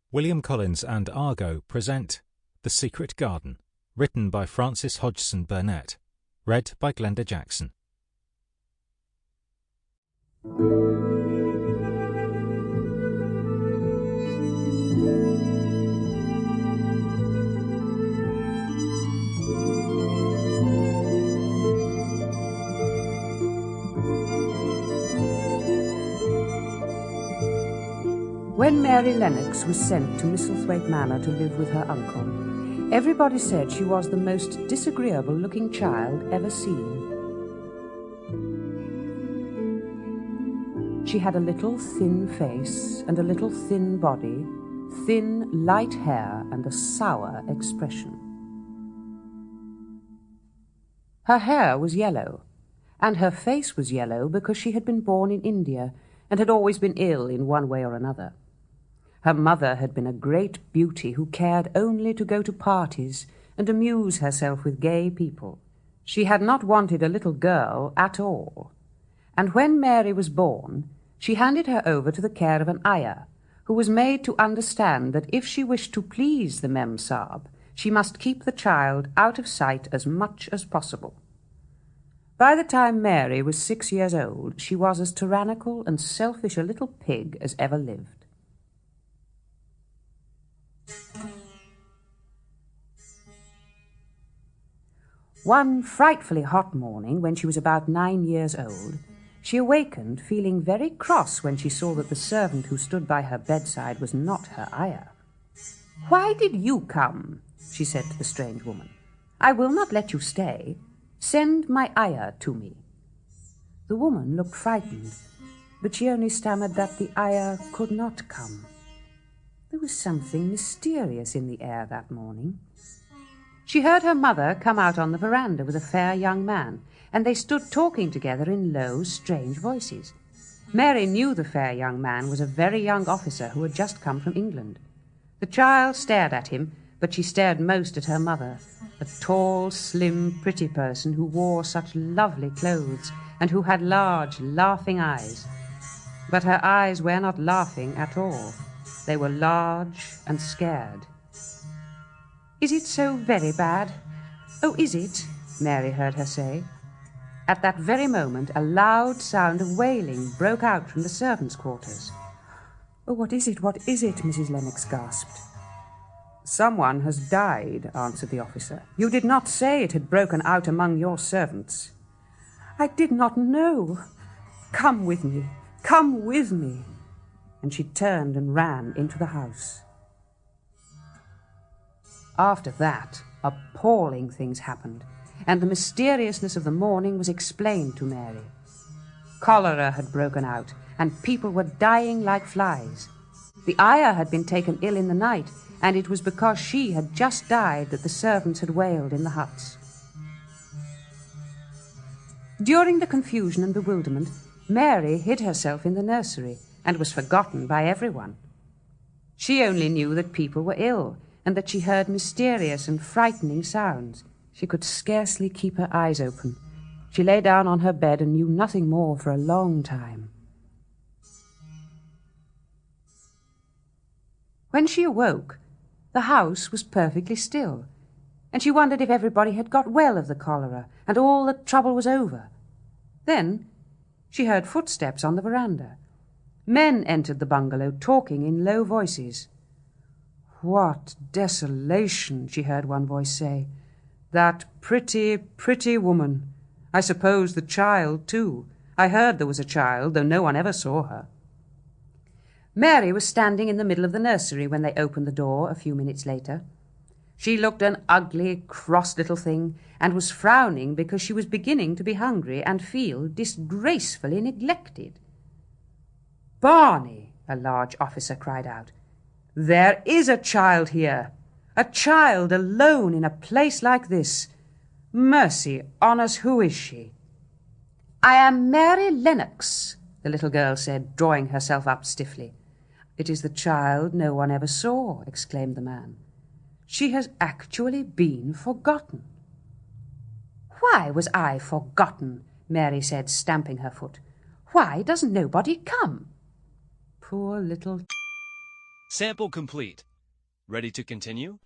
William Collins and Argo present The Secret Garden, written by Francis Hodgson Burnett, read by Glenda Jackson. When Mary Lennox was sent to Misselthwaite Manor to live with her uncle, everybody said she was the most disagreeable-looking child ever seen. She had a little thin face and a little thin body, thin, light hair and a sour expression. Her hair was yellow, and her face was yellow because she had been born in India and had always been ill in one way or another. Her mother had been a great beauty who cared only to go to parties and amuse herself with gay people. She had not wanted a little girl at all, and when Mary was born, she handed her over to the care of an ayah, who was made to understand that if she wished to please the Mem Sahib, she must keep the child out of sight as much as possible. By the time Mary was 6 years old, she was as tyrannical and selfish a little pig as ever lived. One frightfully hot morning, when she was about 9 years old, she awakened feeling very cross when she saw that the servant who stood by her bedside was not her ayah. "Why did you come?" she said to the strange woman. "I will not let you stay. Send my ayah to me." The woman looked frightened, but she only stammered that the ayah could not come. There was something mysterious in the air that morning. She heard her mother come out on the veranda with a fair young man, and they stood talking together in low, strange voices. Mary knew the fair young man was a very young officer who had just come from England. The child stared at him, but she stared most at her mother, a tall, slim, pretty person who wore such lovely clothes and who had large, laughing eyes. But her eyes were not laughing at all. They were large and scared. "Is it so very bad? Oh, is it?" Mary heard her say. At that very moment, a loud sound of wailing broke out from the servants' quarters. "Oh, what is it? What is it?" Mrs. Lennox gasped. "Someone has died," answered the officer. "You did not say it had broken out among your servants." "I did not know. Come with me. Come with me." And she turned and ran into the house. After that, appalling things happened, and the mysteriousness of the morning was explained to Mary. Cholera had broken out, and people were dying like flies. The ayah had been taken ill in the night, and it was because she had just died that the servants had wailed in the huts. During the confusion and bewilderment, Mary hid herself in the nursery and was forgotten by everyone. She only knew that people were ill, and that she heard mysterious and frightening sounds. She could scarcely keep her eyes open. She lay down on her bed and knew nothing more for a long time. When she awoke, the house was perfectly still, and she wondered if everybody had got well of the cholera and all the trouble was over. Then she heard footsteps on the veranda. Men entered the bungalow, talking in low voices. "What desolation," she heard one voice say. "That pretty, pretty woman. I suppose the child, too. I heard there was a child, though no one ever saw her." Mary was standing in the middle of the nursery when they opened the door a few minutes later. She looked an ugly, cross little thing, and was frowning because she was beginning to be hungry and feel disgracefully neglected. "Barney," a large officer cried out, "there is a child here, a child alone in a place like this. Mercy on us, who is she?" "I am Mary Lennox," the little girl said, drawing herself up stiffly. "It is the child no one ever saw," exclaimed the man. "She has actually been forgotten." "Why was I forgotten?" Mary said, stamping her foot. "Why does nobody come?" "Poor little Sample complete. Ready to continue?